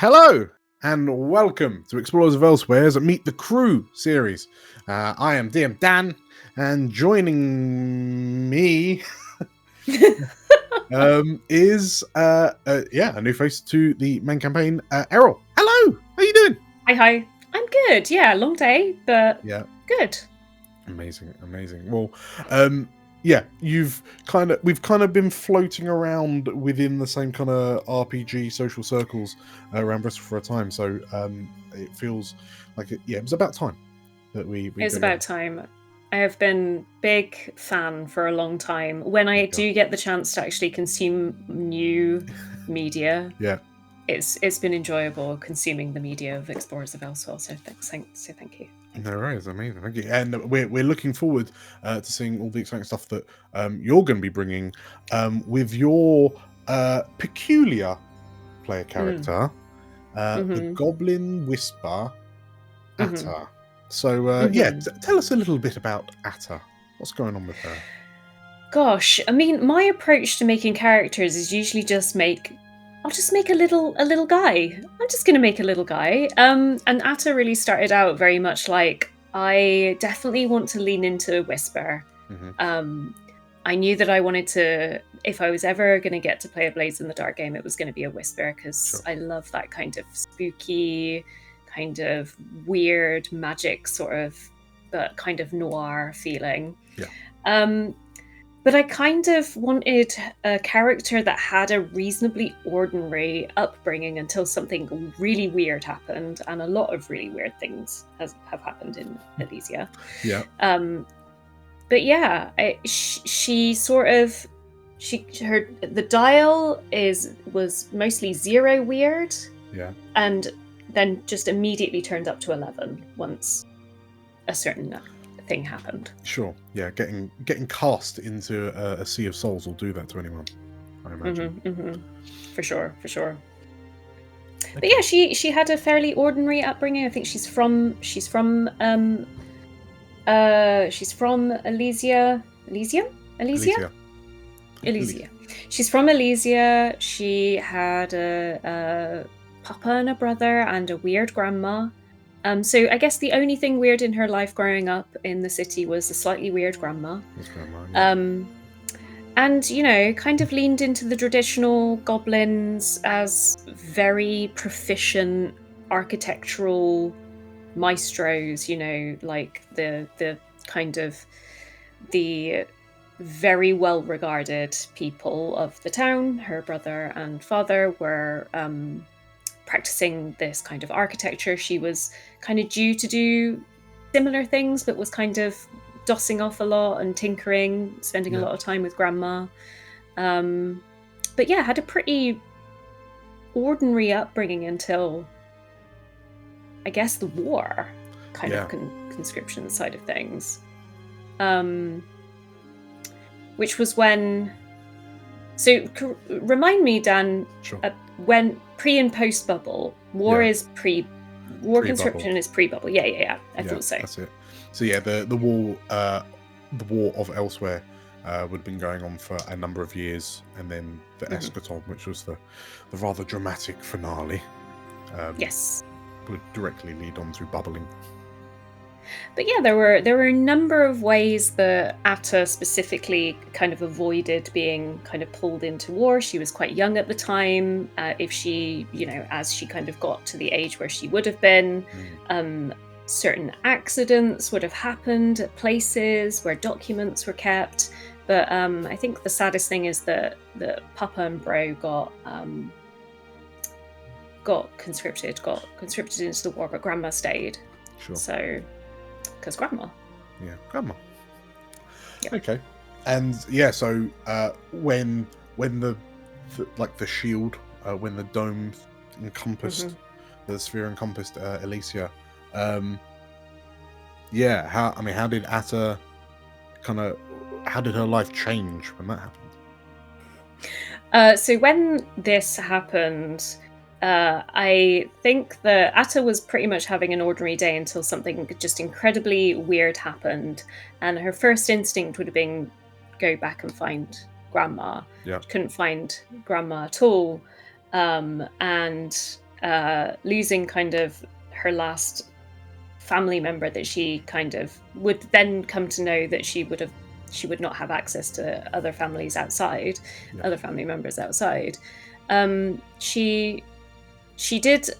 Hello and welcome to Explorers of Elsewhere's Meet the Crew series. I am DM Dan, and joining me is a new face to the main campaign, Eriol. Hello, how you doing? Hi. I'm good. Yeah, long day, but Yeah, good. amazing. Well, we've kind of been floating around within the same kind of RPG social circles around Bristol for a time, so it feels like it was about time that we It's got about time. I have been big fan for a long time. When I together. do get the chance to actually consume new media, Yeah, it's been enjoyable consuming the media of Explorers of Elsewhere. So thank you. no worries, amazing, thank you. And we're looking forward to seeing all the exciting stuff that you're going to be bringing with your peculiar player character, the Mm-hmm. Goblin Whisper, Mm-hmm. Atta. So Mm-hmm. tell us a little bit about Atta. What's going on with her? Gosh, I mean, my approach to making characters is usually I'll just make a little guy. I'm just gonna make a little guy. And Atta really started out very much like I definitely want to lean into Whisper. Mm-hmm. Um, I knew that I wanted to, if I was ever gonna get to play a Blades in the Dark game, it was gonna be a Whisper because Sure. I love that kind of spooky, kind of weird magic sort of, but kind of noir feeling. Yeah. But I kind of wanted a character that had a reasonably ordinary upbringing until something really weird happened, and a lot of really weird things have happened in Elysia. Yeah. But yeah, the dial was mostly 0 weird, Yeah. and then just immediately turned up to 11 once a certain thing happened. Sure. Yeah. Getting cast into a sea of souls will do that to anyone, I imagine. For sure. Okay. But yeah, she had a fairly ordinary upbringing. I think she's from Elysia. She's from Elysia. She had a papa and a brother and a weird grandma. So I guess the only thing weird in her life growing up in the city was the slightly weird grandma. That's grandma, yeah. And, kind of leaned into the traditional goblins as very proficient architectural maestros, like the kind of the very well regarded people of the town. Her brother and father were practicing this kind of architecture. She was kind of due to do similar things, but was kind of dossing off a lot and tinkering, spending a lot of time with grandma. But yeah, had a pretty ordinary upbringing until, I guess, the war kind of conscription side of things. Which was when... So remind me, Dan, Sure. When pre and post bubble, war is conscription is pre-bubble. Yeah. I thought so. That's it. So yeah, the war of Elsewhere would have been going on for a number of years, and then the eschaton, which was the rather dramatic finale, yes, would directly lead on to bubbling. But yeah, there were a number of ways that Atta specifically kind of avoided being kind of pulled into war. She was quite young at the time. If she, as she kind of got to the age where she would have been, certain accidents would have happened at places where documents were kept. But I think the saddest thing is that Papa and Bro got conscripted into the war, but Grandma stayed. Sure. So, because Grandma. Yeah, Grandma. Yeah. Okay. And yeah, so when the shield, when the dome encompassed, the sphere encompassed Elysia, how did Atta how did her life change when that happened? So when this happened, I think that Atta was pretty much having an ordinary day until something just incredibly weird happened, and her first instinct would have been go back and find Grandma. Yeah. Couldn't find Grandma at all, and losing kind of her last family member that she kind of would then come to know that she would not have access to other families outside, other family members outside. She suspects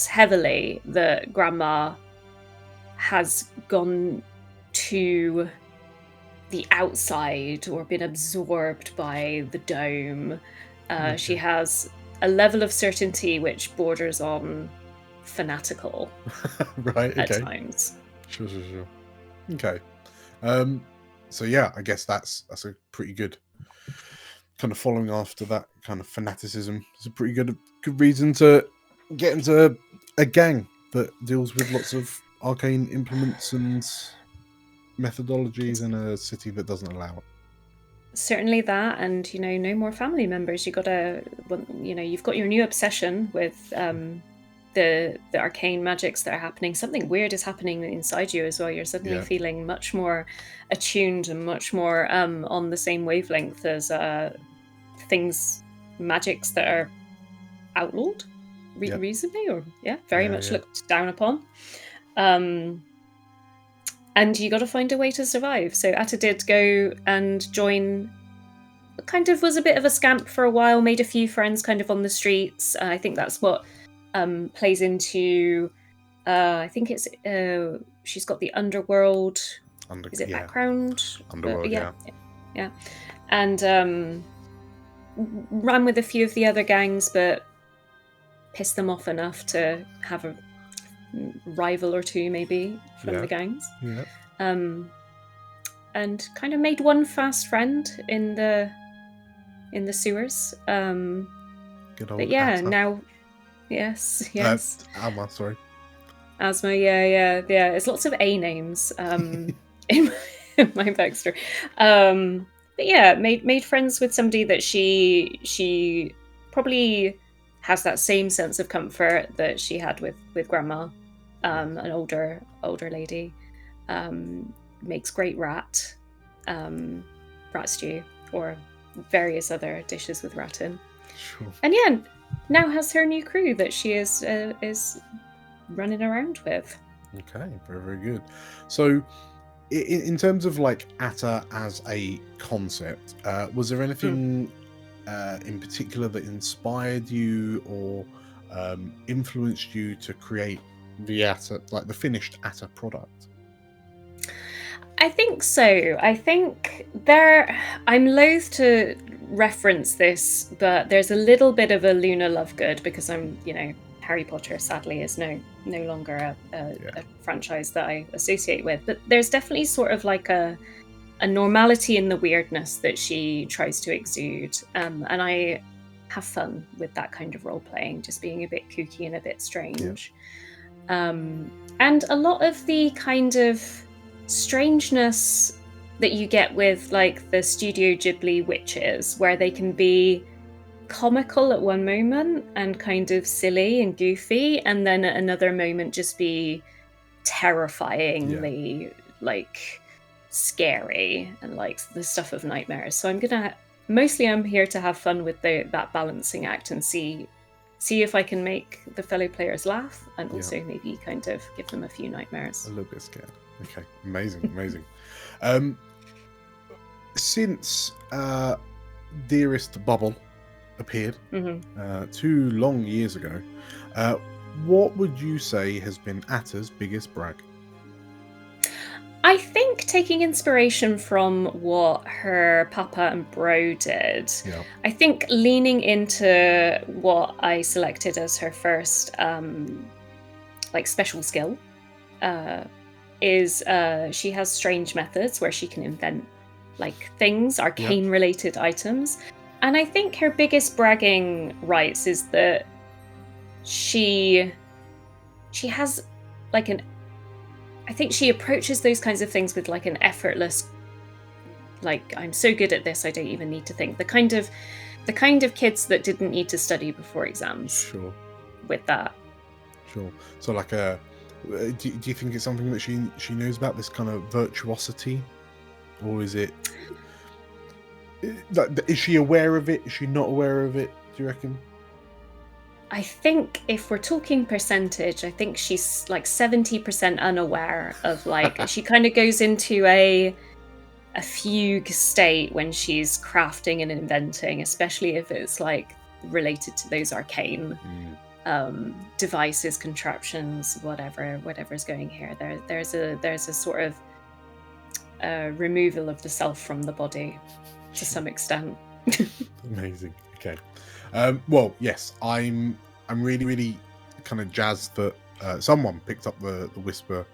heavily that Grandma has gone to the outside or been absorbed by the dome. She has a level of certainty which borders on fanatical Right, at okay. times. Sure. Okay. So yeah, I guess that's a pretty good kind of following after that kind of fanaticism. It's a pretty good reason to get into a gang that deals with lots of arcane implements and methodologies in a city that doesn't allow it. Certainly that, and no more family members. You've got your new obsession with the arcane magics that are happening. Something weird is happening inside you as well. You're suddenly feeling much more attuned and much more on the same wavelength as magics that are outlawed recently, or very much looked down upon. And you got to find a way to survive. So Atta did go and join. Kind of was a bit of a scamp for a while. Made a few friends, kind of on the streets. I think that's what plays into. I think it's she's got the underworld. Is it background? Underworld, yeah. And ran with a few of the other gangs, but pissed them off enough to have a rival or two maybe from the gangs. And kind of made one fast friend in the sewers. Good old but yeah, Atta. Now yes. Alma, sorry. Asthma, yeah. It's lots of A names in my backstory. But yeah, made friends with somebody that she probably has that same sense of comfort that she had with Grandma, an older lady. Makes great rat stew or various other dishes with rat in. Sure. And now has her new crew that she is running around with. Okay, very, very good. So in terms of like Atta as a concept, was there anything in particular that inspired you or influenced you to create the Atta, like the finished Atta product? I think so. I think I'm loath to reference this, but there's a little bit of a Luna Lovegood because Harry Potter sadly is no longer a franchise that I associate with. But there's definitely sort of like a normality in the weirdness that she tries to exude. And I have fun with that kind of role playing, just being a bit kooky and a bit strange. And a lot of the kind of strangeness that you get with like the Studio Ghibli witches, where they can be comical at one moment and kind of silly and goofy, and then at another moment just be terrifyingly like scary and like the stuff of nightmares. So I'm here to have fun with that balancing act and see if I can make the fellow players laugh and also maybe kind of give them a few nightmares. A little bit scared. Okay, amazing. Since Dearest Bubble appeared 2 long years ago, what would you say has been Atta's biggest brag? I think taking inspiration from what her papa and bro did. I think leaning into what I selected as her first like special skill is she has strange methods where she can invent like things, arcane related items. And I think her biggest bragging rights is that she has like I think she approaches those kinds of things with like an effortless, like, I'm so good at this I don't even need to think. The kind of kids that didn't need to study before exams. Sure. With that. Sure. So like do you think it's something that she knows about, this kind of virtuosity? Or is it... Is she aware of it? Is she not aware of it, do you reckon? I think if we're talking percentage, I think she's like 70% unaware of like she kind of goes into a fugue state when she's crafting and inventing, especially if it's like related to those arcane devices, contraptions, whatever's going here. There's a sort of removal of the self from the body to some extent. Amazing. Okay. Well, yes, I'm really, really kind of jazzed that someone picked up the Whisper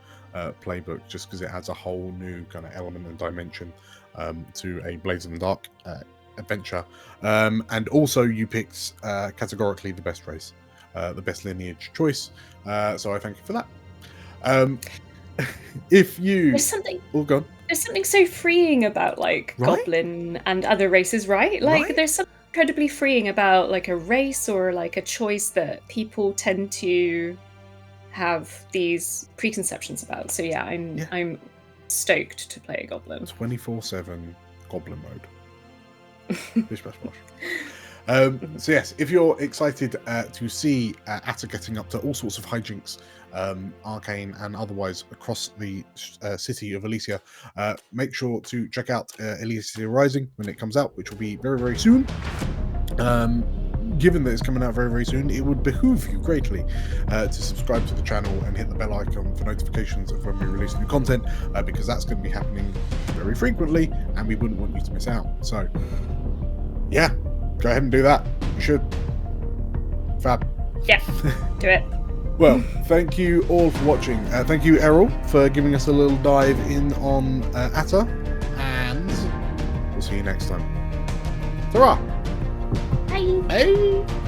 playbook, just because it adds a whole new kind of element and dimension to a Blades in the Dark adventure. And also, you picked categorically the best race, the best lineage choice. So I thank you for that. If you, There's something. Oh, go on. There's something so freeing about like Right? goblin and other races, right? Like Right? there's something incredibly freeing about like a race or like a choice that people tend to have these preconceptions about. So yeah, I'm stoked to play a goblin. 24/7 goblin mode. Bish bash bosh. So yes, if you're excited to see Atta getting up to all sorts of hijinks, arcane and otherwise across the city of Elysia, make sure to check out Elysia Rising when it comes out, which will be very, very soon. Given that it's coming out very, very soon, it would behoove you greatly to subscribe to the channel and hit the bell icon for notifications of when we release new content, because that's going to be happening very frequently and we wouldn't want you to miss out. So yeah, go ahead and do that. You should. Fab. Yeah, do it. Well, thank you all for watching. Thank you, Eriol, for giving us a little dive in on Atta, and we'll see you next time. Ta-ra! Bye. Hey!